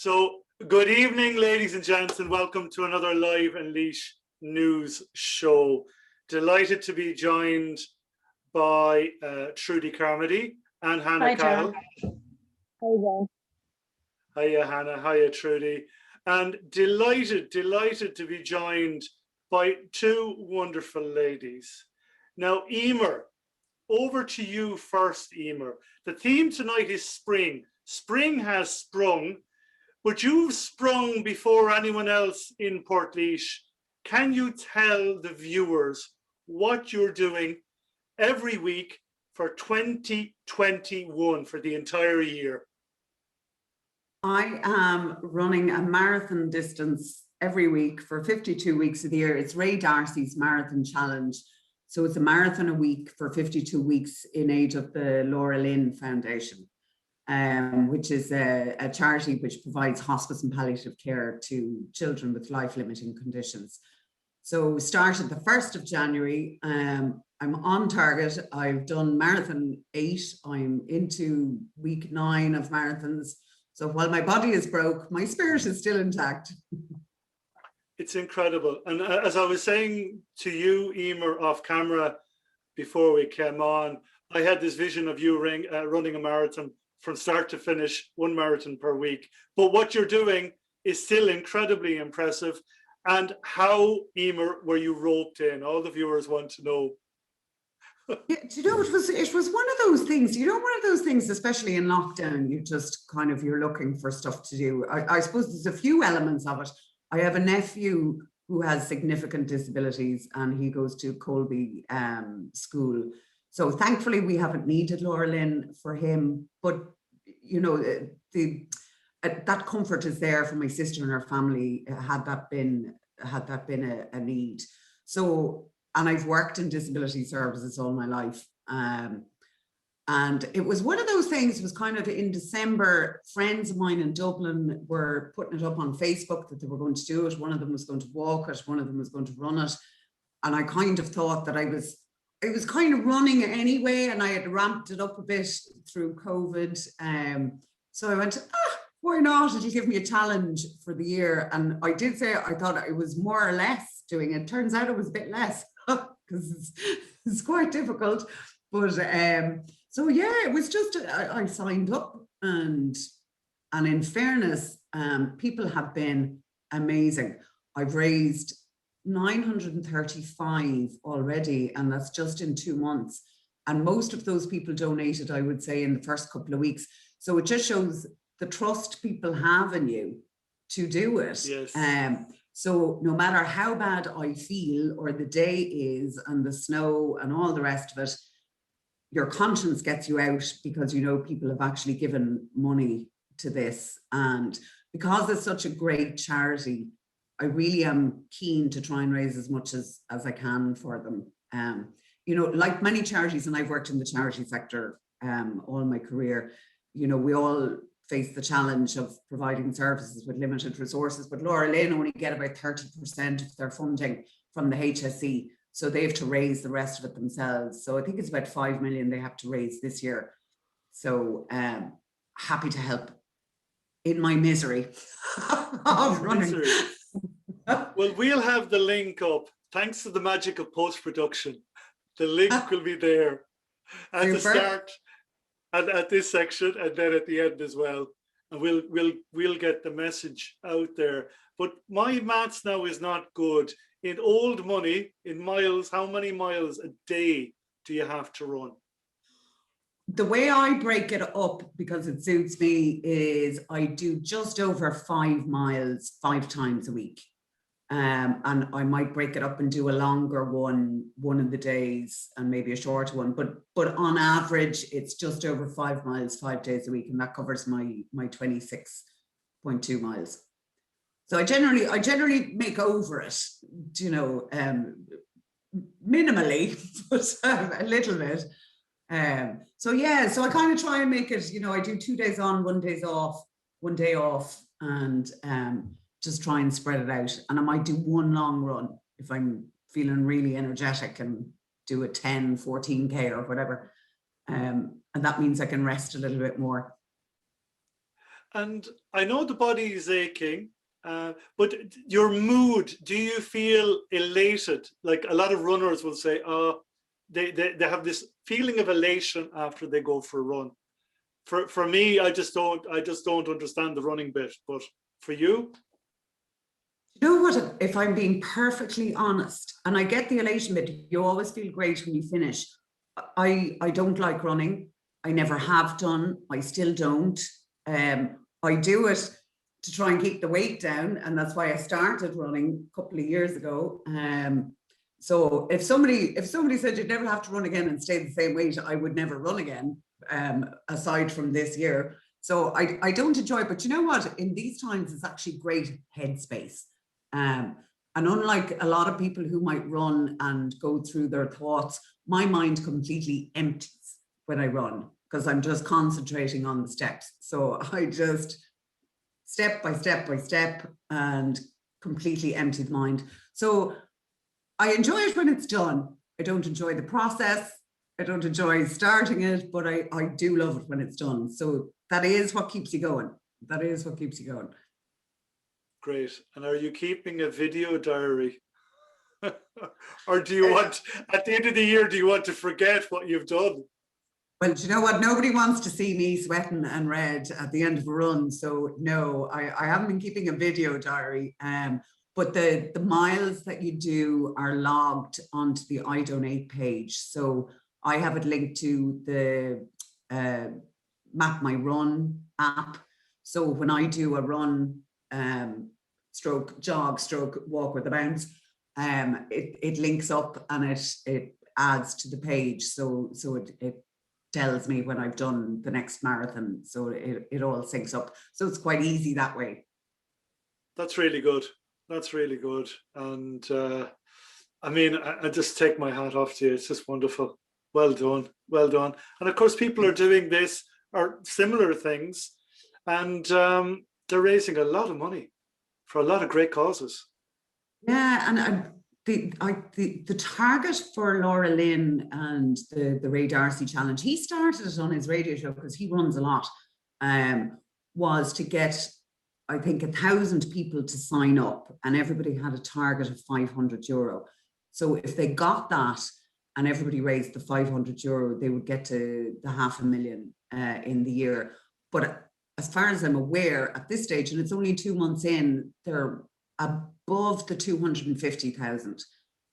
So, good evening, ladies and gents, and welcome to another live Unleash news show. Delighted to be joined by Trudy Carmody and Hannah Cahill. Hi, John. Hiya, Hannah. Hiya, Trudy. And delighted to be joined by two wonderful ladies. Now, Emer, over to you first, Emer. The theme tonight is spring. Spring has sprung, but you've sprung before anyone else in Portlaoise. Can you tell the viewers what you're doing every week for 2021, for the entire year? I am running a marathon distance every week for 52 weeks of the year. It's Ray Darcy's Marathon Challenge. So it's a marathon a week for 52 weeks in aid of the Laura Lynn Foundation, which is a charity which provides hospice and palliative care to children with life-limiting conditions. So started the 1st of January. I'm on target. I've done marathon 8. I'm into week 9 of marathons. So while my body is broke, my spirit is still intact. It's incredible. And as I was saying to you, Emer, off camera before we came on, I had this vision of you running a marathon from start to finish, 1 marathon per week. But what you're doing is still incredibly impressive. And how, Emer, were you roped in? All the viewers want to know. Yeah, do you know, it was one of those things, one of those things, especially in lockdown, you just you're looking for stuff to do. I suppose there's a few elements of it. I have a nephew who has significant disabilities and he goes to Colby school. So thankfully we haven't needed Laura Lynn for him, but that comfort is there for my sister and her family had that been a need. So, and I've worked in disability services all my life. And it was one of those things, it was kind of in December, friends of mine in Dublin were putting it up on Facebook that they were going to do it. One of them was going to walk it, one of them was going to run it. And I kind of thought that I was kind of running anyway, and I had ramped it up a bit through COVID. So I went, why not? It'll give me a challenge for the year. And I did say, I thought it was more or less doing it. Turns out it was a bit less because it's quite difficult. But so yeah, it was just, I signed up and in fairness, people have been amazing. I've raised 935 already, and that's just in 2 months. And most of those people donated, I would say, in the first couple of weeks. So it just shows the trust people have in you to do it. Yes. So no matter how bad I feel or the day is and the snow and all the rest of it, your conscience gets you out because people have actually given money to this. And because it's such a great charity, I really am keen to try and raise as much as I can for them. Like many charities, and I've worked in the charity sector all my career, we all face the challenge of providing services with limited resources, but Laura Lynn only get about 30% of their funding from the HSE. So they have to raise the rest of it themselves. So I think it's about 5 million they have to raise this year. So happy to help in my misery of running. Well, we'll have the link up. Thanks to the magic of post-production. The link will be there at the start and at this section, and then at the end as well. And we'll get the message out there. But my maths now is not good. In old money, in miles, how many miles a day do you have to run? The way I break it up, because it suits me, is I do just over 5 miles 5 times a week. And I might break it up and do a longer one of the days and maybe a shorter one. But on average, it's just over 5 miles 5 days a week. And that covers my 26.2 miles. So I generally make over it, minimally, but a little bit. So yeah, so I kind of try and make it, I do 2 days on, 1 day off, and just try and spread it out. And I might do one long run if I'm feeling really energetic and do a 10, 14K or whatever. And that means I can rest a little bit more. And I know the body is aching, but your mood, do you feel elated? Like a lot of runners will say, oh, they have this feeling of elation after they go for a run. For me, I just don't understand the running bit, but for you? You know what, if I'm being perfectly honest, and I get the elation bit, you always feel great when you finish. I don't like running. I never have done. I still don't. I do it to try and keep the weight down, and that's why I started running a couple of years ago. So if somebody said you'd never have to run again and stay the same weight, I would never run again, aside from this year. So I don't enjoy it, but you know what? In these times, it's actually great headspace. And unlike a lot of people who might run and go through their thoughts, my mind completely empties when I run because I'm just concentrating on the steps. So I just step by step by step and completely empty the mind. So I enjoy it when it's done. I don't enjoy the process. I don't enjoy starting it, but I do love it when it's done. So that is what keeps you going. That is what keeps you going. Great. And are you keeping a video diary? Or do you want, at the end of the year, do you want to forget what you've done? Well, do you know what? Nobody wants to see me sweating and red at the end of a run. So no, I haven't been keeping a video diary. But the miles that you do are logged onto the I Donate page. So I have it linked to the Map My Run app. So when I do a run, stroke jog, stroke walk with a bounce, it links up and it adds to the page. So it tells me when I've done the next marathon. So it all syncs up. So it's quite easy that way. That's really good. That's really good. And I mean, I just take my hat off to you. It's just wonderful. Well done. Well done. And of course, people are doing this or similar things, and they're raising a lot of money for a lot of great causes. Yeah, and the target for Laura Lynn and the Ray Darcy challenge, he started it on his radio show because he runs a lot, was to get, I think, 1,000 people to sign up, and everybody had a target of €500. So if they got that and everybody raised the €500, they would get to the 500,000 in the year. But as far as I'm aware at this stage, and it's only 2 months in, they're above the 250,000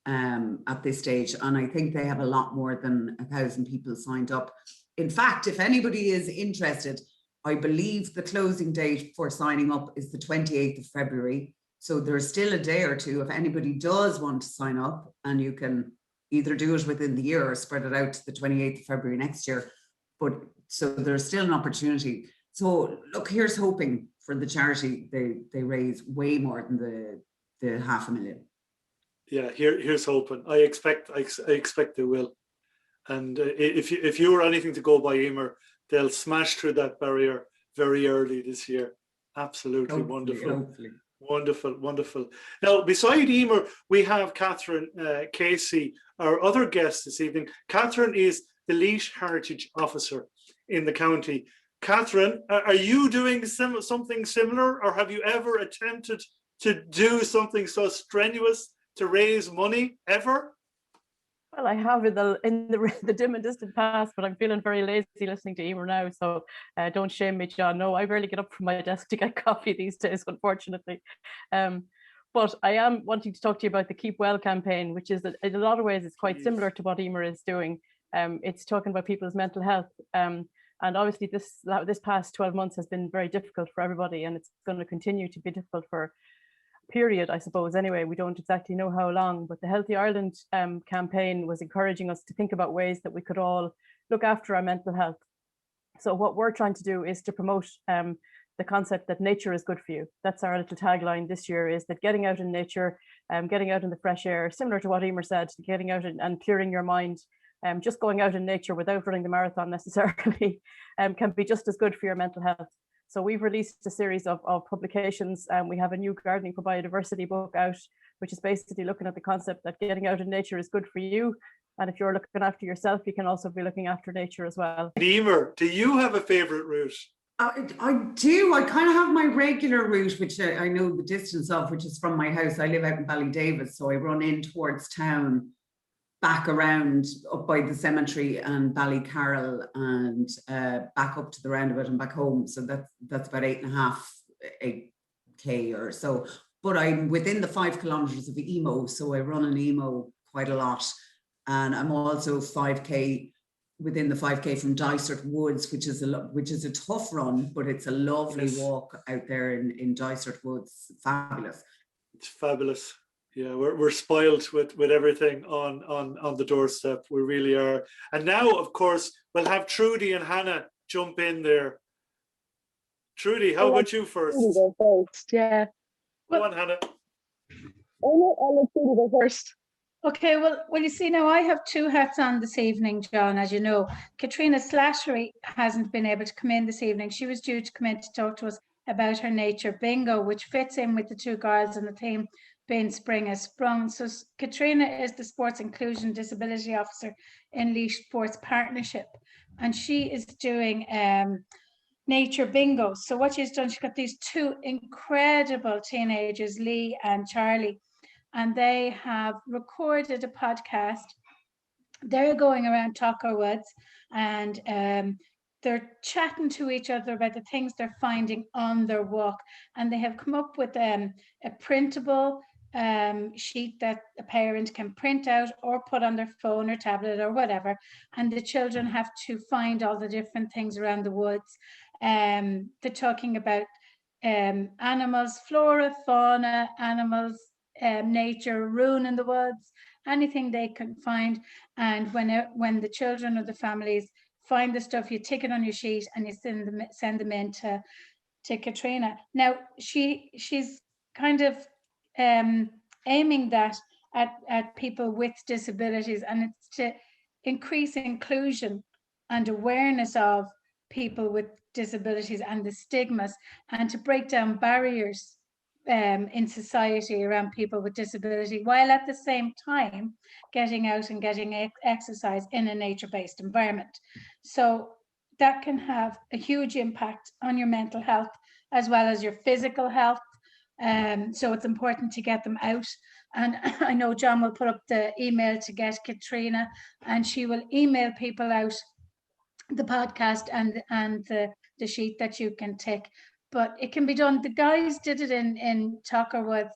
at this stage. And I think they have a lot more than 1,000 people signed up. In fact, if anybody is interested, I believe the closing date for signing up is the 28th of February. So there's still a day or two if anybody does want to sign up, and you can either do it within the year or spread it out to the 28th of February next year. But so there's still an opportunity. So look, here's hoping for the charity. They raise way more than the 500,000. Yeah, here's hoping. I expect they will. And if you were anything to go by, Emer, they'll smash through that barrier very early this year. Absolutely. Hopefully, wonderful. Hopefully. Wonderful, wonderful. Now, beside Emer, we have Catherine Casey, our other guest this evening. Catherine is the Laois Heritage Officer in the county. Catherine, are you doing something similar, or have you ever attempted to do something so strenuous to raise money ever? Well, I have in the dim and distant past, but I'm feeling very lazy listening to Emer now, so don't shame me, John. No, I rarely get up from my desk to get coffee these days, unfortunately. But I am wanting to talk to you about the Keep Well campaign, which is, in a lot of ways, it's quite similar to what Emer is doing. It's talking about people's mental health. And obviously this past 12 months has been very difficult for everybody, and it's going to continue to be difficult for period, I suppose. Anyway, we don't exactly know how long, but the Healthy Ireland campaign was encouraging us to think about ways that we could all look after our mental health. So what we're trying to do is to promote the concept that nature is good for you. That's our little tagline this year, is that getting out in nature, getting out in the fresh air, similar to what Emer said, getting out and clearing your mind, just going out in nature without running the marathon necessarily can be just as good for your mental health. So we've released a series of publications, and we have a new Gardening for Biodiversity book out, which is basically looking at the concept that getting out in nature is good for you. And if you're looking after yourself, you can also be looking after nature as well. Emer, do you have a favorite route? I do. I kind of have my regular route, which I know the distance of, which is from my house. I live out in Ballydavis, so I run in towards town, back around up by the cemetery and Ballycarroll, and back up to the roundabout and back home. So that's about 8.5 k or so. But I'm within the 5 kilometres of the Emo, so I run an Emo quite a lot, and I'm also 5k within the 5k from Dysart Woods, which is a tough run, but it's a lovely walk out there in Dysart Woods. Fabulous. It's fabulous. Yeah, we're spoiled with everything on the doorstep. We really are. And now, of course, we'll have Trudy and Hannah jump in there. Trudy, how about you first? Go first, yeah. Go on, Hannah. I'll let Trudy go first. Okay, well, you see, now I have two hats on this evening, John, as you know. Katrina Slattery hasn't been able to come in this evening. She was due to come in to talk to us about her nature bingo, which fits in with the two girls and the theme being Spring has Sprung. So Katrina is the Sports Inclusion Disability Officer in Laois Sports Partnership, and she is doing nature bingo. So what she's done, she's got these two incredible teenagers, Lee and Charlie, and they have recorded a podcast. They're going around Tucker Woods, and they're chatting to each other about the things they're finding on their walk. And they have come up with a printable sheet that a parent can print out or put on their phone or tablet or whatever. And the children have to find all the different things around the woods. They're talking about animals, flora, fauna, animals, nature, ruin in the woods, anything they can find. And when the children or the families find the stuff, you tick it on your sheet and you send them in to Katrina. Now she's kind of aiming that at people with disabilities, and it's to increase inclusion and awareness of people with disabilities and the stigmas, and to break down barriers in society around people with disability, while at the same time getting out and getting exercise in a nature-based environment. So that can have a huge impact on your mental health as well as your physical health. So it's important to get them out. And I know John will put up the email to get Katrina, and she will email people out the podcast and the sheet that you can tick. But it can be done. The guys did it in Tuckerwood,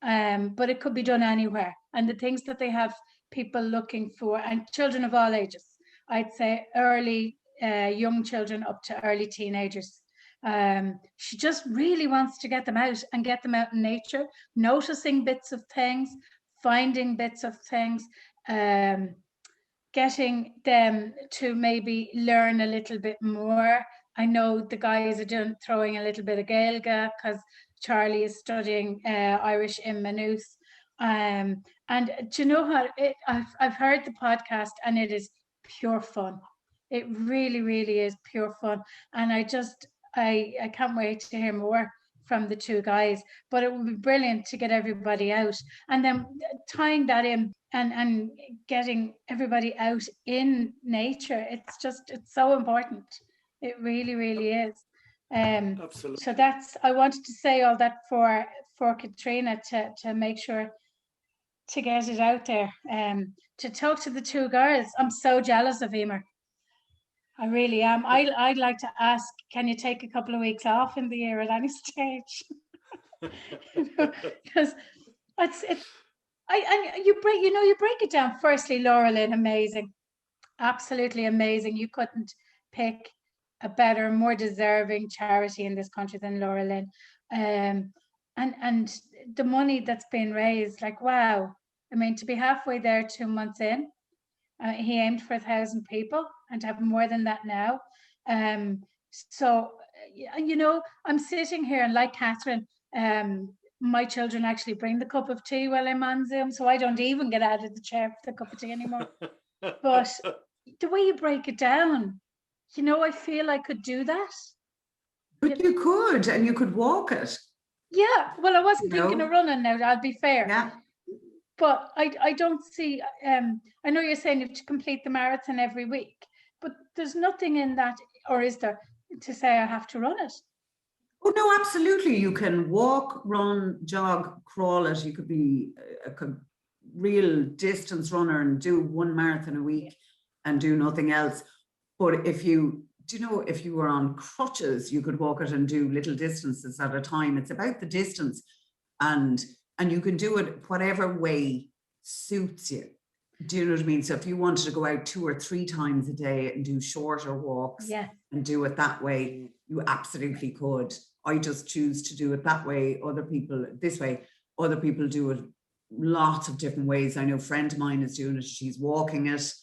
but it could be done anywhere. And the things that they have people looking for, and children of all ages, I'd say early young children up to early teenagers. She just really wants to get them out and get them out in nature, noticing bits of things, finding bits of things, getting them to maybe learn a little bit more. I know the guys are throwing a little bit of Gaeilge because Charlie is studying Irish in Maynooth. And do you know how I've heard the podcast, and it is pure fun. It really, really is pure fun. And I can't wait to hear more from the two guys, but it would be brilliant to get everybody out, and then tying that in and getting everybody out in nature. It's so important. It really, really is. Absolutely. So I wanted to say all that for Katrina to make sure to get it out there. To talk to the two girls. I'm so jealous of Emer. I really am. I'd like to ask, can you take a couple of weeks off in the year at any stage? Because you break it down. Firstly, Laura Lynn, amazing, absolutely amazing. You couldn't pick a better, more deserving charity in this country than Laura Lynn. And the money that's been raised, like, wow. I mean, to be halfway there 2 months in, he aimed for 1,000 people, and to have more than that now. So, I'm sitting here, and like Catherine, my children actually bring the cup of tea while I'm on Zoom, so I don't even get out of the chair for the cup of tea anymore. But the way you break it down, I feel I could do that. But you could, and you could walk it. Yeah, well, I wasn't thinking of running now, I'll be fair. Yeah. But I don't see, I know you're saying you have to complete the marathon every week, but there's nothing in that, or is there, to say I have to run it. Oh no, absolutely. You can walk, run, jog, crawl it. You could be a real distance runner and do 1 marathon a week and do nothing else. But if you were on crutches, you could walk it and do little distances at a time. It's about the distance, and you can do it whatever way suits you. Do you know what I mean? So if you wanted to go out 2 or 3 times a day and do shorter walks and do it that way, you absolutely could. I just choose to do it that way. Other people this way. Other people do it lots of different ways. I know a friend of mine is doing it. She's walking it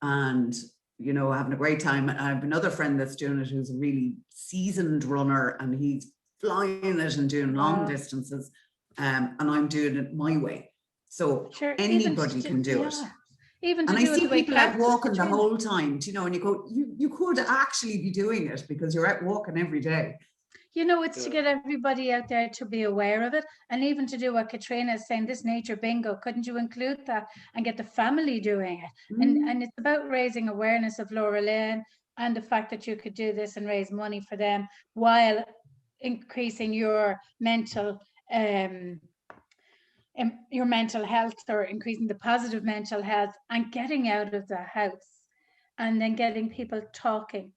and, you know, having a great time. I have another friend that's doing it who's a really seasoned runner, and he's flying it and doing long distances. And I'm doing it my way. So anybody can do it. Even and I see people out walking the whole time, you know, and you go, you could actually be doing it because you're out walking every day. You know, it's to get everybody out there to be aware of it, and even to do what Katrina is saying, this nature bingo, couldn't you include that and get the family doing it? And it's about raising awareness of Laura Lane and the fact that you could do this and raise money for them while increasing your mental health, or increasing the positive mental health, and getting out of the house, and then getting people talking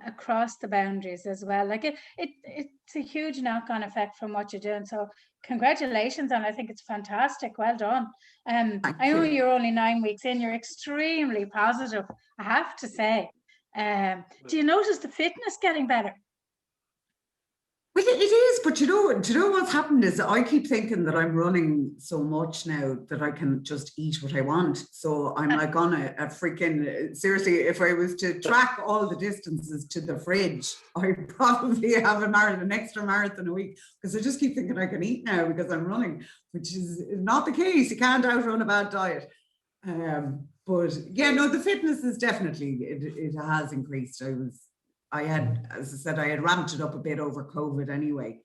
across the boundaries as well. Like it's a huge knock-on effect from what you're doing. So congratulations, and I think it's fantastic. Well done. I know you're only 9 weeks in. You're extremely positive, I have to say. Do you notice the fitness getting better? Well, it is, but you know what's happened is I keep thinking that I'm running so much now that I can just eat what I want. So I'm like on a freaking, seriously, if I was to track all the distances to the fridge, I'd probably have an extra marathon a week, because I just keep thinking I can eat now because I'm running, which is not the case. You can't outrun a bad diet. But yeah, no, the fitness is definitely, it has increased. I had, as I said, I had ramped it up a bit over COVID anyway.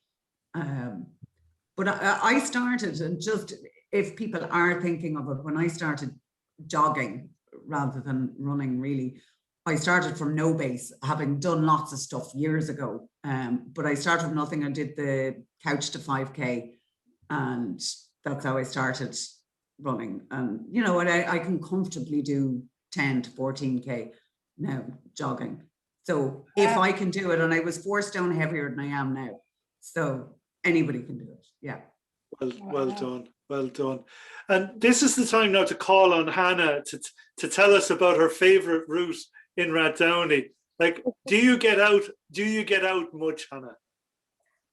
But I started, and just if people are thinking of it, when I started jogging rather than running, really, I started from no base, having done lots of stuff years ago. But I started from nothing. I did the couch to 5K, and that's how I started running. And, you know, and I can comfortably do 10 to 14K now jogging. So if I can do it, and I was 4 stone heavier than I am now, so anybody can do it. Yeah. Well done. Well done. And this is the time now to call on Hannah to tell us about her favorite route in Rathdowney. Like, do you get out much, Hannah?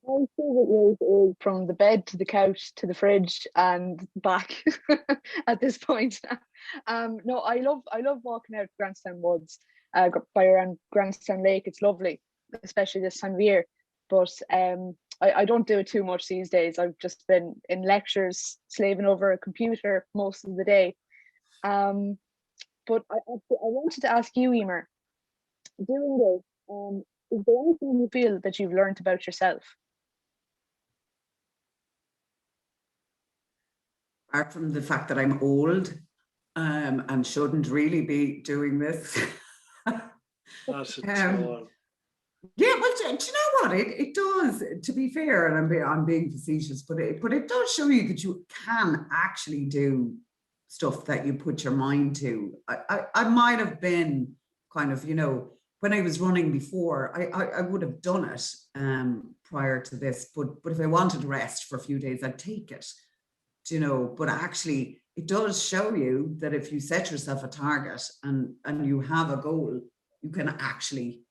My favorite route is from the bed to the couch to the fridge and back at this point. No, I love walking out Grantstown Woods. By around Grantstown Lake. It's lovely, especially this time of year. But I don't do it too much these days. I've just been in lectures, slaving over a computer most of the day. But I wanted to ask you, Emer, doing this, is there anything you feel that you've learned about yourself? Apart from the fact that I'm old and shouldn't really be doing this. Not at all. Yeah, well, do you know what? It does, to be fair, and I'm being facetious, but it does show you that you can actually do stuff that you put your mind to. I might have been kind of, you know, when I was running before, I would have done it prior to this, but if I wanted rest for a few days, I'd take it, you know. But actually, it does show you that if you set yourself a target and you have a goal, you can actually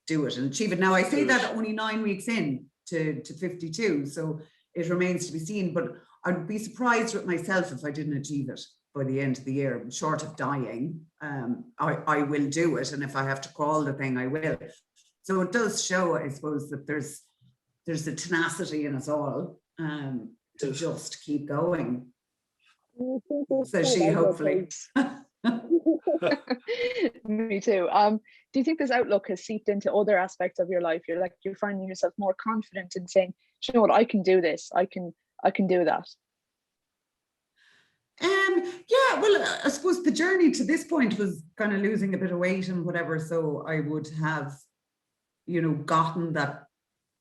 do it and achieve it. Now, I say that only 9 weeks in to 52, so it remains to be seen, but I'd be surprised with myself if I didn't achieve it by the end of the year. Short of dying, I will do it, and if I have to crawl the thing, I will. So it does show, I suppose, that there's a tenacity in us all to just keep going. So she hopefully. Me too. Do you think this outlook has seeped into other aspects of your life? You're finding yourself more confident in saying, you know what, I can do this. I can do that. Yeah, well, I suppose the journey to this point was kind of losing a bit of weight and whatever. So I would have you know, gotten that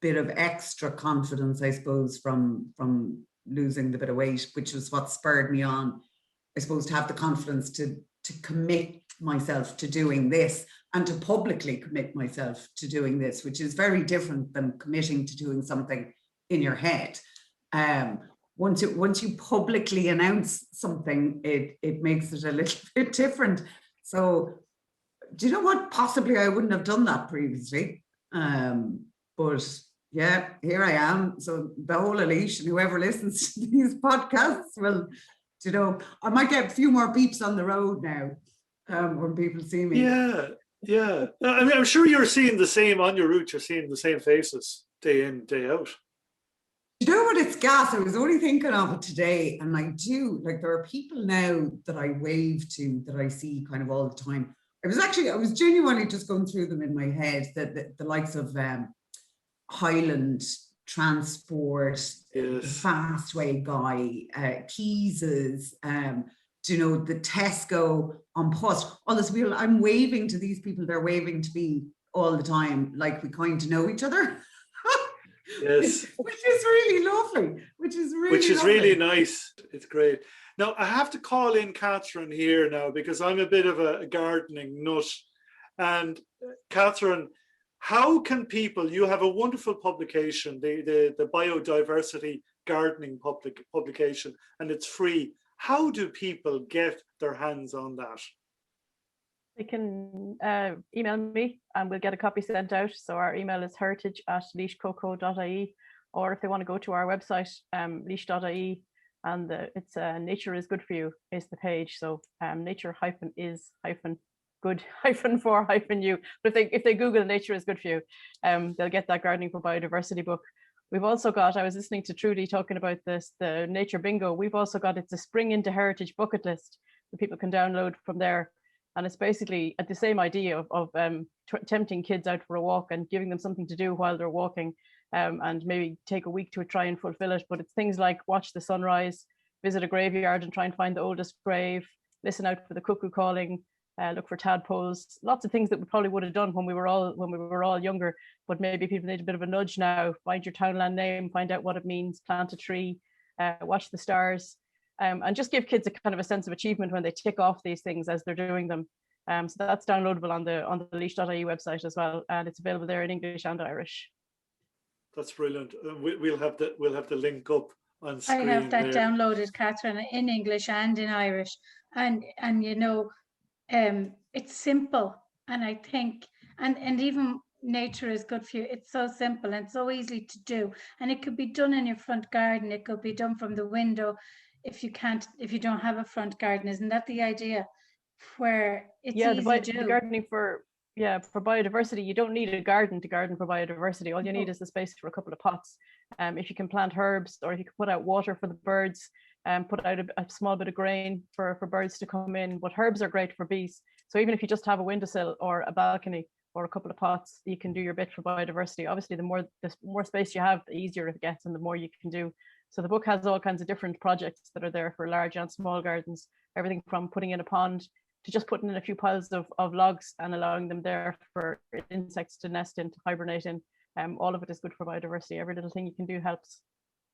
bit of extra confidence, I suppose, from losing the bit of weight, which was what spurred me on, I suppose, to have the confidence to commit myself to doing this and to publicly commit myself to doing this, which is very different than committing to doing something in your head. Once you publicly announce something, it makes it a little bit different. So, do you know what? Possibly I wouldn't have done that previously. But yeah, here I am. So the whole Laois and whoever listens to these podcasts will, you know, I might get a few more beeps on the road now when people see me. Yeah. I mean, I'm sure you're seeing the same on your route. You're seeing the same faces day in, day out. You know what, it's gas. I was only thinking of it today, and I do, like, there are people now that I wave to that I see kind of all the time. I was genuinely just going through them in my head, that the likes of Highland Transport, the Fastway guy, Keys's, you know, the Tesco on Post, all this. I'm waving to these people, they're waving to me all the time, like we kind of know each other. Yes. Which is really lovely. Which is really nice. It's great. Now, I have to call in Catherine here now, because I'm a bit of a gardening nut. And Catherine, how can people, you have a wonderful publication, the Biodiversity Gardening publication, and it's free. How do people get their hands on that? They can email me and we'll get a copy sent out. So our email is heritage@laoiscoco.ie, or if they want to go to our website, laois.ie, and it's Nature is Good for You is the page. So nature-is-good-for-you. But if they Google Nature is Good for You, they'll get that Gardening for Biodiversity book. We've also got, I was listening to Trudy talking about this, the Nature Bingo. We've also got, it's a Spring into Heritage bucket list that people can download from there. And it's basically the same idea of tempting kids out for a walk and giving them something to do while they're walking, and maybe take a week to try and fulfill it. But it's things like watch the sunrise, visit a graveyard and try and find the oldest grave, listen out for the cuckoo calling, look for tadpoles, lots of things that we probably would have done when we were all younger, but maybe people need a bit of a nudge now. Find your townland name, find out what it means, plant a tree, watch the stars. And just give kids a kind of a sense of achievement when they tick off these things as they're doing them. So that's downloadable on the laois.ie website as well, and it's available there in English and Irish. That's brilliant. We'll have the link up on screen. I have that there. downloaded, Catherine, in English and in Irish, and you know, it's simple, and I think, and even Nature is Good for You. It's so simple and so easy to do, and it could be done in your front garden. It could be done from the window. If you don't have a front garden, isn't that the idea? Where it's easy to do. The gardening for biodiversity, you don't need a garden to garden for biodiversity. All you need is the space for a couple of pots. If you can plant herbs, or if you can put out water for the birds, put out a small bit of grain for birds to come in. But herbs are great for bees. So even if you just have a windowsill or a balcony or a couple of pots, you can do your bit for biodiversity. Obviously, the more space you have, the easier it gets and the more you can do. So the book has all kinds of different projects that are there for large and small gardens, everything from putting in a pond to just putting in a few piles of logs and allowing them there for insects to nest in, to hibernate in. All of it is good for biodiversity. Every little thing you can do helps.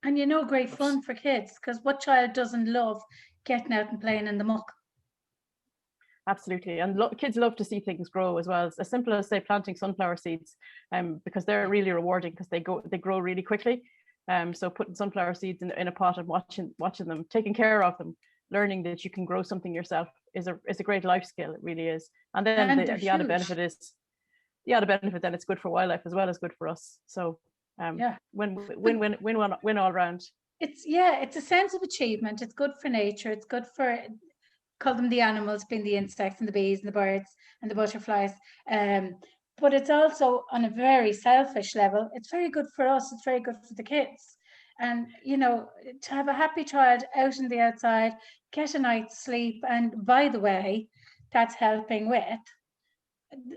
And you know, great fun for kids, because what child doesn't love getting out and playing in the muck? Absolutely. And kids love to see things grow as well. It's as simple as, say, planting sunflower seeds, because they're really rewarding because they grow really quickly. So putting sunflower seeds in a pot and watching them, taking care of them, learning that you can grow something yourself is a great life skill. It really is. And then the added benefit then it's good for wildlife as well as good for us. So win all round. It's a sense of achievement. It's good for nature. It's good for, call them the animals, being the insects and the bees and the birds and the butterflies. But it's also, on a very selfish level, it's very good for us. It's very good for the kids. And, you know, to have a happy child out in the outside, get a night's sleep. And by the way, that's helping with,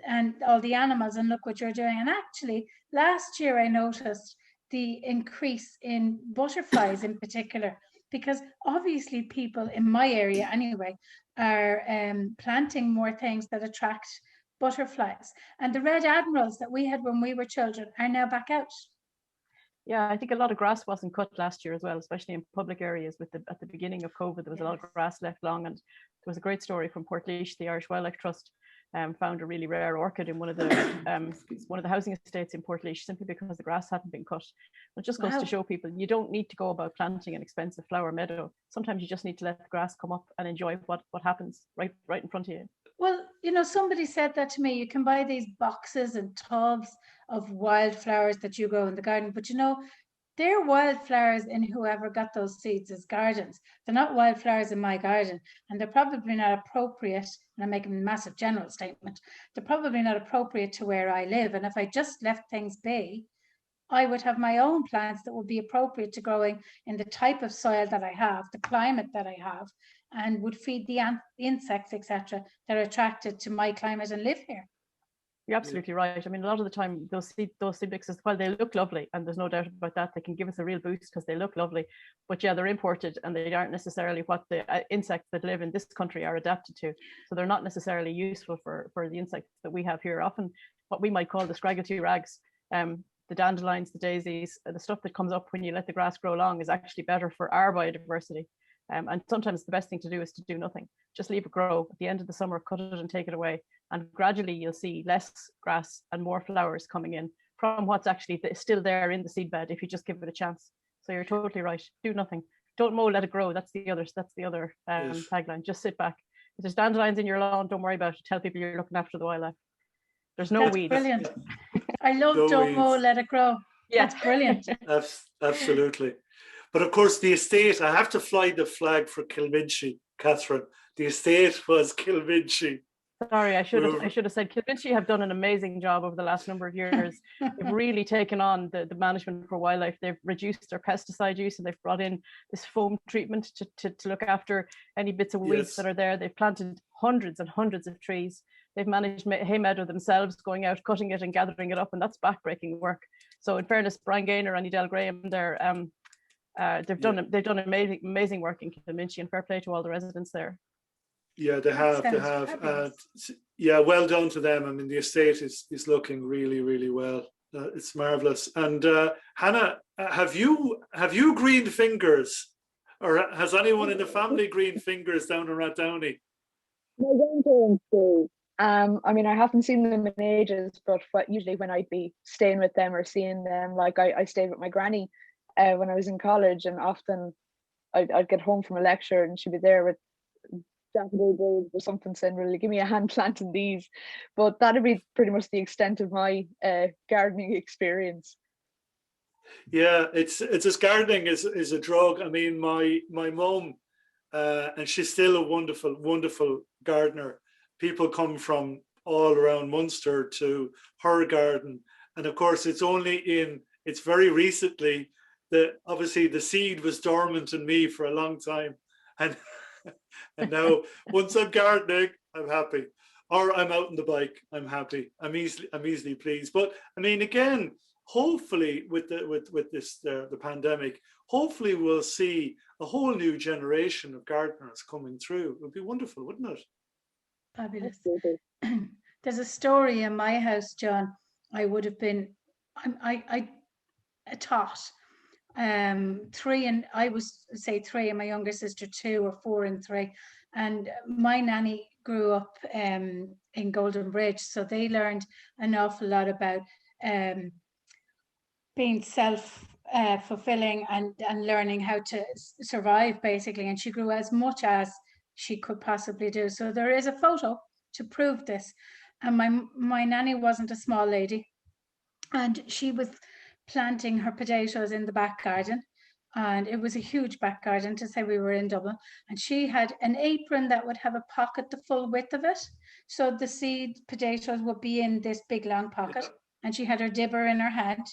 and all the animals, and look what you're doing. And actually, last year I noticed the increase in butterflies in particular, because obviously people in my area anyway are planting more things that attract butterflies. And the red admirals that we had when we were children are now back out. Yeah, I think a lot of grass wasn't cut last year as well, especially in public areas. At the beginning of COVID, there was a lot of grass left long, and there was a great story from Portlaoise. The Irish Wildlife Trust found a really rare orchid in one of the housing estates in Portlaoise, simply because the grass hadn't been cut. It just goes to show people you don't need to go about planting an expensive flower meadow. Sometimes you just need to let the grass come up and enjoy what happens right in front of you. Well, you know, somebody said that to me. You can buy these boxes and tubs of wildflowers that you grow in the garden, but you know, they're wildflowers in whoever got those seeds as gardens. They're not wildflowers in my garden, and they're probably not appropriate. And I'm making a massive general statement. They're probably not appropriate to where I live. And if I just left things be, I would have my own plants that would be appropriate to growing in the type of soil that I have, the climate that I have, and would feed the insects, etc., that are attracted to my climate and live here. You're absolutely right. I mean, a lot of the time, those seed mixes, while they look lovely, and there's no doubt about that, they can give us a real boost because they look lovely. But yeah, they're imported, and they aren't necessarily what the insects that live in this country are adapted to. So they're not necessarily useful for the insects that we have here. Often, what we might call the scragglety rags, the dandelions, the daisies, the stuff that comes up when you let the grass grow long is actually better for our biodiversity. And sometimes the best thing to do is to do nothing. Just leave it grow. At the end of the summer, cut it and take it away. And gradually you'll see less grass and more flowers coming in from what's actually still there in the seed bed if you just give it a chance. So you're totally right. Do nothing. Don't mow, let it grow. That's the other tagline. Just sit back. If there's dandelions in your lawn, don't worry about it. Tell people you're looking after the wildlife. There's no weeds. Brilliant. I love don't mow, let it grow. Yeah. That's brilliant. Absolutely. But of course, the estate, I have to fly the flag for Kilminchy, Catherine. The estate was Kilminchy. Sorry, I should have said Kilminchy have done an amazing job over the last number of years. They've really taken on the management for wildlife. They've reduced their pesticide use, and they've brought in this foam treatment to look after any bits of weeds that are there. They've planted hundreds and hundreds of trees. They've managed hay meadow themselves, going out, cutting it and gathering it up, and that's backbreaking work. So in fairness, Brian Gaynor and Edel Graham, they've done amazing work in Kilminchy, and fair play to all the residents there. Yeah, they have. Yeah, well done to them. I mean, the estate is looking really, really well. It's marvelous. And Hannah, have you greened fingers, or has anyone in the family greened fingers down in Rathdowney? My grandparents do. I mean, I haven't seen them in ages, but usually when I'd be staying with them or seeing them, like I stayed with my granny when I was in college, and often I'd get home from a lecture and she'd be there with daffodil or something, saying, "Really, give me a hand planting these." But that'd be pretty much the extent of my gardening experience. Yeah, it's as gardening is a drug. I mean, my mum, and she's still a wonderful gardener. People come from all around Munster to her garden, and of course, it's very recently that obviously the seed was dormant in me for a long time, and now once I'm gardening, I'm happy, or I'm out on the bike, I'm happy. I'm easily pleased. But I mean, again, hopefully with this the pandemic, hopefully we'll see a whole new generation of gardeners coming through. It would be wonderful, wouldn't it? Fabulous. There's a story in my house, John. I would have been, I taught 3, and I was say 3, and my younger sister 2 or 4 and 3. And my nanny grew up in Golden Bridge, so they learned an awful lot about being self-fulfilling and learning how to survive, basically. And she grew as much as she could possibly do. So there is a photo to prove this. And my nanny wasn't a small lady, and she was planting her potatoes in the back garden, and it was a huge back garden, to say we were in Dublin. And she had an apron that would have a pocket the full width of it, so the seed potatoes would be in this big long pocket. And she had her dibber in her hand,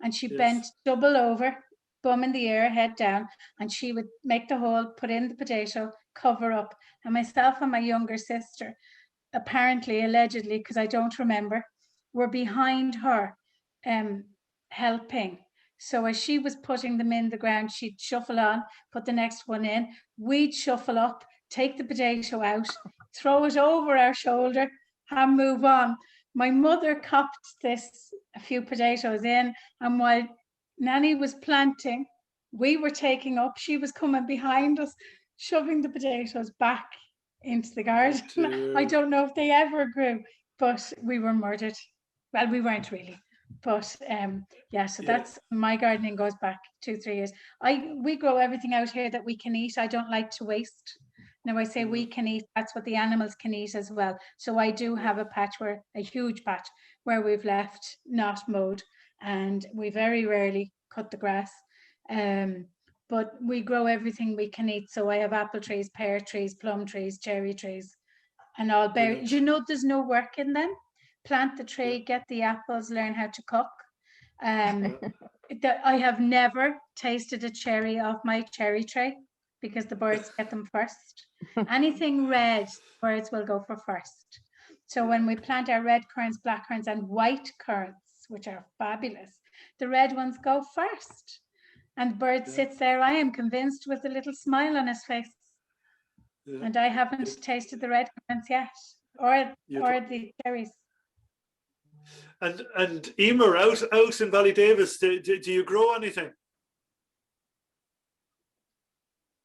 and she bent double over, bum in the air, head down, and she would make the hole, put in the potato, cover up. And myself and my younger sister, apparently, allegedly, because I don't remember, were behind her helping. So as she was putting them in the ground, she'd shuffle on, put the next one in, we'd shuffle up, take the potato out, throw it over our shoulder, and move on. My mother copped this, a few potatoes in, and while Nanny was planting, we were taking up, she was coming behind us, shoving the potatoes back into the garden. I don't know if they ever grew, but we were murdered. Well, we weren't really, but yeah, so that's, my gardening goes back 2-3 years. We grow everything out here that we can eat. I don't like to waste. Now I say we can eat, that's what the animals can eat as well. So I do have a patch, where a huge patch where we've left not mowed, and we very rarely cut the grass. But we grow everything we can eat. So I have apple trees, pear trees, plum trees, cherry trees, and all berries. You know, there's no work in them. Plant the tree, get the apples, learn how to cook. I have never tasted a cherry off my cherry tray, because the birds get them first. Anything red, birds will go for first. So when we plant our red currants, black currants, and white currants, which are fabulous, the red ones go first. And bird sits there, I am convinced, with a little smile on his face. And I haven't tasted the red currants yet, or the cherries. And Emer, out in Ballydavis, do you grow anything?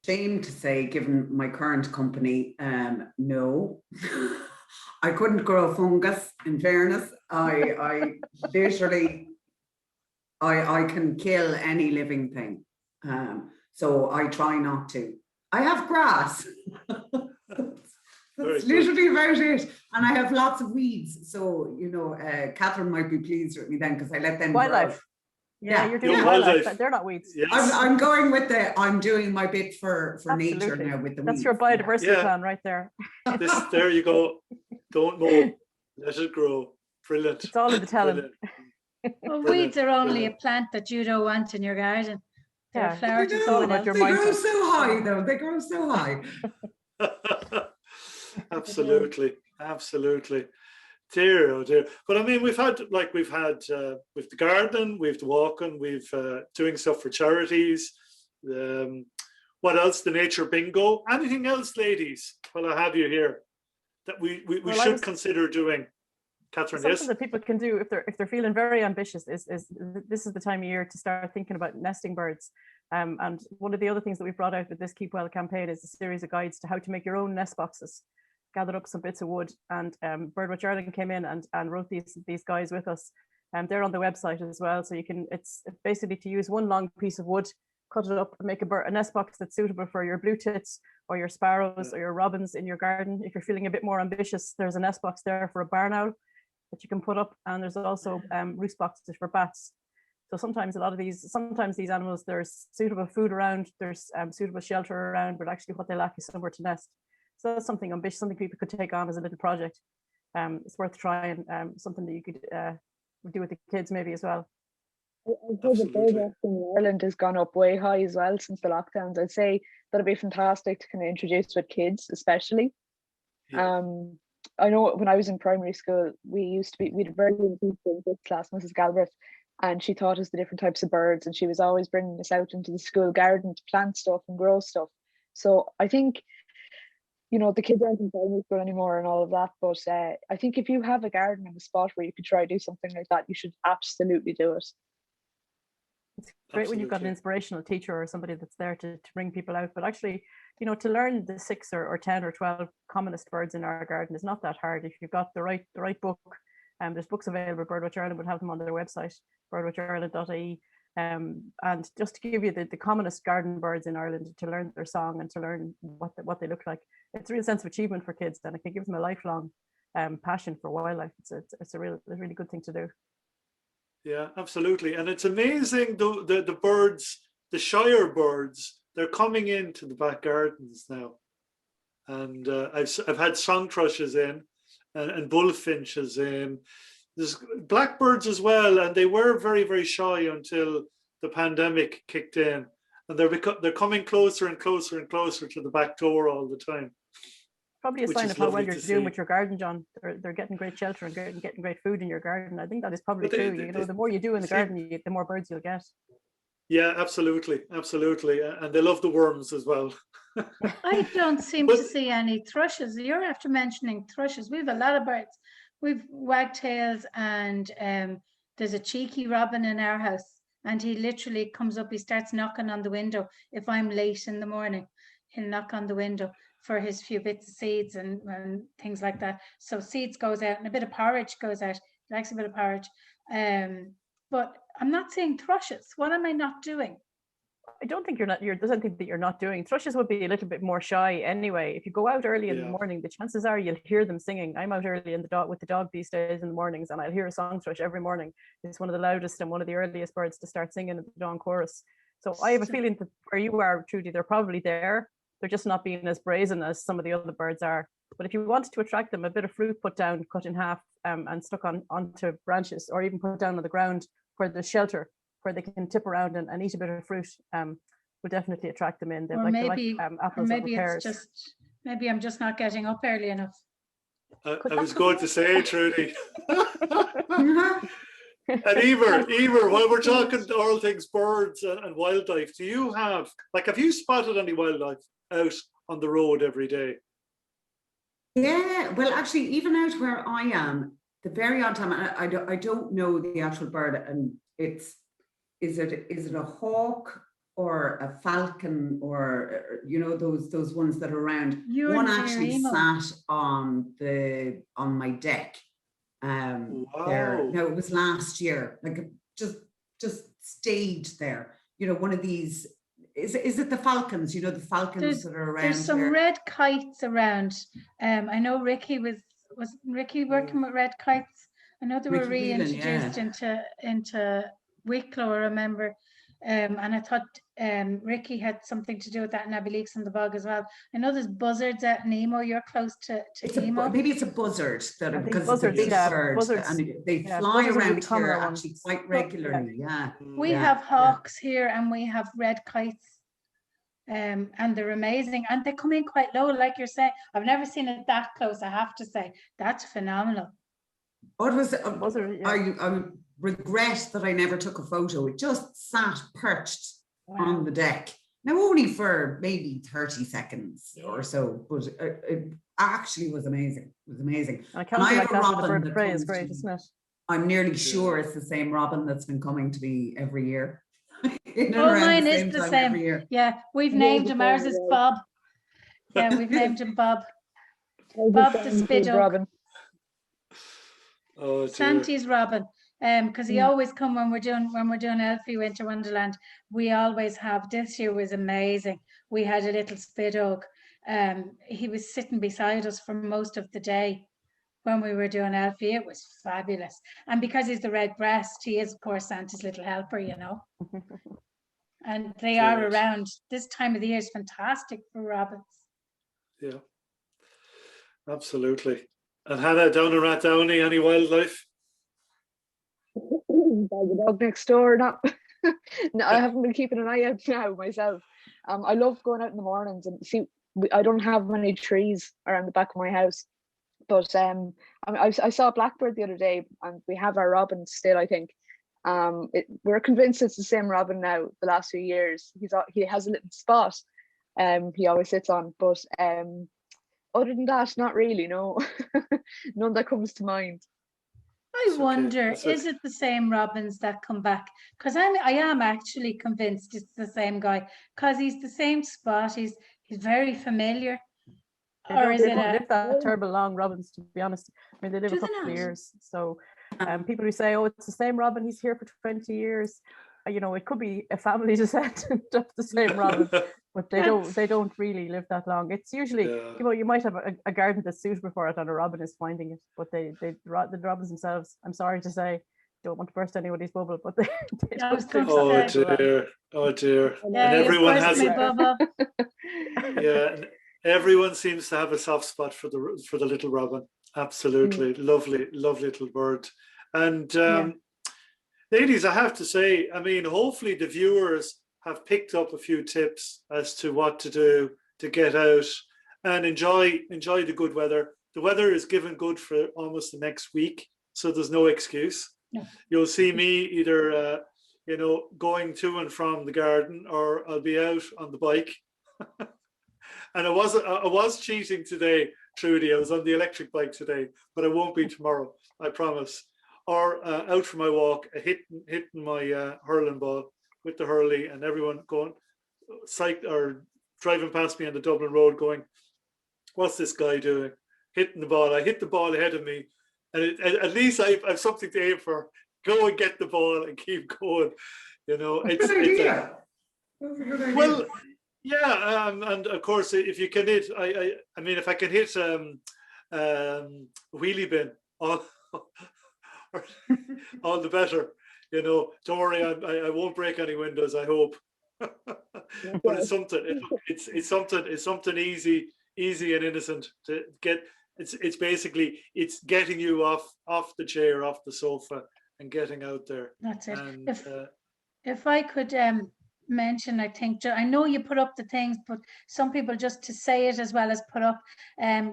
Shame to say, given my current company, no. I couldn't grow fungus, in fairness. I literally, I can kill any living thing. So I try not to. I have grass. That's literally about it. And I have lots of weeds. So, you know, Catherine might be pleased with me then, because I let them wildlife. grow. Yeah, you're doing wildlife. They're not weeds. Yes. I'm going with I'm doing my bit for nature now with the weeds. That's your biodiversity plan right there. There you go. Don't mow. Let it grow. Brilliant. It's all in the telling. Well, weeds are only a plant that you don't want in your garden. They're a flower They to someone else. They grow so high, though. They grow so high. Absolutely. Dear, oh dear. But I mean, we've had with the garden, we've the walking, we've doing stuff for charities. What else? The nature bingo. Anything else, ladies? Well, I have you here that we should consider doing. Catherine, something that people can do if they're feeling very ambitious is this is the time of year to start thinking about nesting birds. And one of the other things that we've brought out with this Keep Well campaign is a series of guides to how to make your own nest boxes. Gathered up some bits of wood, and Birdwatch Ireland came in and wrote these guides with us, and they're on the website as well. So you can, it's basically to use one long piece of wood, cut it up, and make a nest box that's suitable for your blue tits or your sparrows or your robins in your garden. If you're feeling a bit more ambitious, there's a nest box there for a barn owl that you can put up, and there's also roost boxes for bats. So sometimes these animals, there's suitable food around, there's suitable shelter around, but actually what they lack is somewhere to nest. So that's something ambitious, something people could take on as a little project. It's worth trying, something that you could do with the kids maybe as well. I'd say the bird in Ireland has gone up way high as well since the lockdowns. I'd say that'd be fantastic to kind of introduce with kids, especially. Yeah. I know when I was in primary school, we had a very good teacher in this class, Mrs. Galbraith, and she taught us the different types of birds, and she was always bringing us out into the school garden to plant stuff and grow stuff. So I think, you know, the kids aren't in primary school anymore and all of that, but I think if you have a garden in a spot where you could try to do something like that, you should absolutely do it. It's great when you've got an inspirational teacher or somebody that's there to bring people out, but actually, you know, to learn the 6 or 10 or 12 commonest birds in our garden is not that hard if you've got the right book. There's books available. Birdwatch Ireland would have them on their website, birdwatchireland.ie. And just to give you the commonest garden birds in Ireland, to learn their song and to learn what they look like, it's a real sense of achievement for kids, and it can give them a lifelong passion for wildlife. It's a really good thing to do. Yeah, absolutely. And it's amazing the birds, the Shire birds, they're coming into the back gardens now. And I've had song thrushes in and bullfinches in. There's blackbirds as well, and they were very, very shy until the pandemic kicked in, and they're coming closer and closer and closer to the back door all the time. Probably a sign of how well you're doing with your garden, John. They're getting great shelter and getting great food in your garden. I think that is probably true. You know, the more you do in the garden, the more birds you'll get. Yeah, absolutely, and they love the worms as well. I don't seem to see any thrushes. You're after mentioning thrushes. We have a lot of birds. we've wagtails, and there's a cheeky robin in our house, and he literally comes up, he starts knocking on the window. If I'm late in the morning, he'll knock on the window for his few bits of seeds and things like that. So seeds goes out and a bit of porridge goes out. He likes a bit of porridge. But I'm not saying thrushes. What am I not doing? I don't think there's anything that you're not doing. Thrushes would be a little bit more shy anyway. If you go out early in the morning, the chances are you'll hear them singing. I'm out early with the dog these days in the mornings, and I'll hear a song thrush every morning. It's one of the loudest and one of the earliest birds to start singing at the dawn chorus. So I have a feeling that where you are, Trudy, they're probably there. They're just not being as brazen as some of the other birds are. But if you wanted to attract them, a bit of fruit put down, cut in half, and stuck onto branches, or even put down on the ground where there's shelter, where they can tip around and eat a bit of fruit, will definitely attract them in. Or maybe it's just, maybe I'm just not getting up early enough. I was going to say, Trudy. And Emer, while we're talking all things birds and wildlife, do you have you spotted any wildlife out on the road every day? Yeah, well, actually, even out where I am, the very odd time, I don't know the actual bird, and is it a hawk or a falcon, or those ones that are around? One actually sat on my deck. Wow. There. No, it was last year. Just stayed there. One of these. Is it the falcons? The falcons that are around. There's some red kites around. I know Ricky was Ricky working with red kites. I know they were reintroduced into Wicklow, I remember. And I thought Ricky had something to do with that in Abbey Leaks in the Bog as well. I know there's buzzards at Nemo. You're close to Nemo. Maybe it's a buzzard because buzzards, it's a big bird, and they fly around here actually quite regularly. Yeah. We have hawks here, and we have red kites. And they're amazing, and they come in quite low, like you're saying. I've never seen it that close, I have to say. That's phenomenal. What was it? I regret that I never took a photo. It just sat perched on the deck. Now, only for maybe 30 seconds or so, but it actually was amazing. It was amazing. And I have a robin. The bird of prey is great, isn't it? I'm nearly sure it's the same robin that's been coming to me every year. Mine is the same. Yeah, we've named him. Ours is Bob. Yeah, we've named him Bob. Bob the Spiddo. Oh, Santi's Robin. Because he always come when we're doing Elfie Winter Wonderland. We always have. This year was amazing. We had a little Spiddo. He was sitting beside us for most of the day when we were doing Elfie. It was fabulous. And because he's the red breast, he is, of course, Santa's little helper, And they are around. This time of the year is fantastic for robins. Yeah, absolutely. And Hannah, down in Rathdowney, any wildlife? The dog next door. No, I haven't been keeping an eye out now myself. I love going out in the mornings and see. I don't have many trees around the back of my house, but I saw a blackbird the other day, and we have our robins still, I think. We're convinced it's the same robin now. The last few years, he has a little spot he always sits on, but other than that, not really. No, none that comes to mind. I wonder, is it the same robins that come back? Because I am actually convinced it's the same guy, because he's the same spot. He's very familiar. Or is it live that terrible long robins? To be honest, I mean they live a couple of years. So, people who say, "Oh, it's the same robin. He's here for 20 years," it could be a family descendant of the same robin, but they don't really live that long. It's usually you might have a garden that's suitable for it, and a robin is finding it. But the robins themselves, I'm sorry to say, don't want to burst anybody's bubble, but they don't. Oh dear. Yeah, and everyone has bubble. Yeah. Everyone seems to have a soft spot for the little robin. Absolutely. Lovely little bird. And ladies, I have to say, I mean, hopefully the viewers have picked up a few tips as to what to do to get out and enjoy the good weather. The weather is given good for almost the next week, so there's no excuse. No. You'll see me either going to and from the garden, or I'll be out on the bike. And I was cheating today Trudy, I was on the electric bike today, but I won't be tomorrow, I promise. Or out for my walk, hitting my hurling ball with the hurley, and everyone going or driving past me on the Dublin Road going, what's this guy doing? Hitting the ball. I hit the ball ahead of me, and at least I've something to aim for. Go and get the ball and keep going. You know, That's a good idea. Well, yeah, and of course, if you can hit, I mean, if I can hit wheelie bin, all the better. You know, don't worry, I won't break any windows, I hope. But it's something. It's something easy and innocent to get. It's basically getting you off the chair, off the sofa, and getting out there. That's it. And, if I could mention, I think, I know you put up the things, but some people just to say it as well as put up.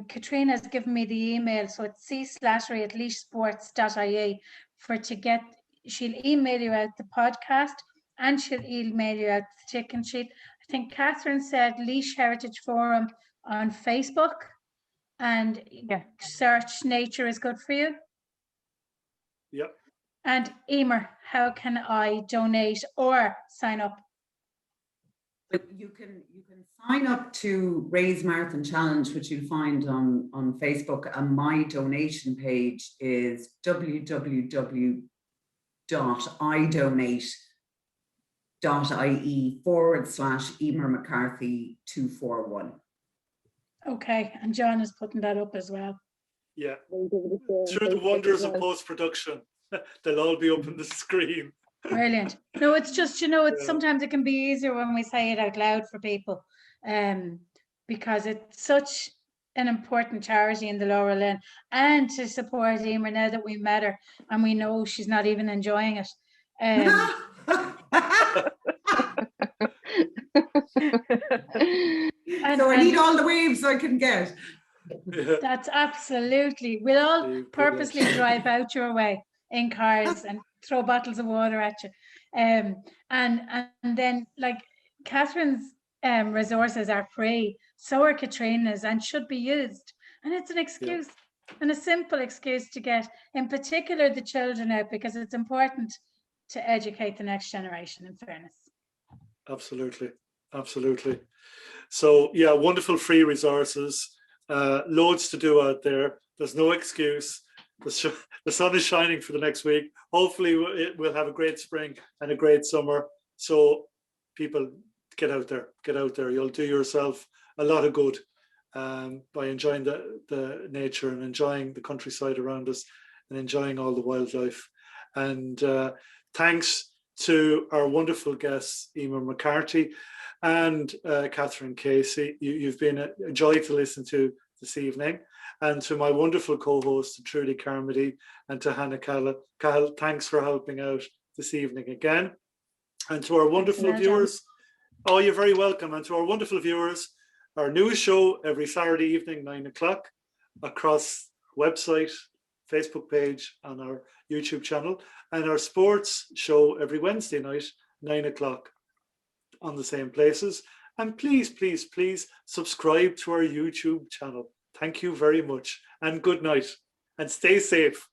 Katrina has given me the email, so it's c/@leashsports.ie she'll email you out the podcast and she'll email you out the chicken sheet. I think Catherine said Laois Heritage Forum on Facebook, and search Nature is Good for You. Yep. And Emer, how can I donate or sign up? You can sign up to Raise Marathon Challenge, which you'll find on Facebook, and my donation page is www.idonate.ie/Emer McCarthy 241. Okay, and John is putting that up as well. Yeah, through the wonders of post-production, they'll all be up on the screen. Brilliant. No, it's just, sometimes it can be easier when we say it out loud for people, because it's such an important charity in the Laurel Lynn, and to support Emer now that we met her and we know she's not even enjoying it. So I need all the waves I can get. That's absolutely. We'll all purposely drive out your way in cars and throw bottles of water at you. And then, like, Catherine's resources are free, so are Katrina's, and should be used. And it's an excuse, and a simple excuse to get, in particular, the children out, because it's important to educate the next generation, in fairness. Absolutely. So yeah, wonderful free resources, loads to do out there. There's no excuse. The sun is shining for the next week. Hopefully we'll have a great spring and a great summer. So people, get out there. You'll do yourself a lot of good by enjoying the nature and enjoying the countryside around us and enjoying all the wildlife. And thanks to our wonderful guests, Emer McCarthy and Catherine Casey. You've been a joy to listen to this evening. And to my wonderful co-host, Trudy Carmody, and to Hannah Cahill, thanks for helping out this evening again. And to our wonderful viewers, oh, you're very welcome. And to our wonderful viewers, our newest show every Saturday evening, 9 o'clock, across website, Facebook page, and our YouTube channel, and our sports show every Wednesday night, 9 o'clock, on the same places. And please subscribe to our YouTube channel. Thank you very much, and good night, and stay safe.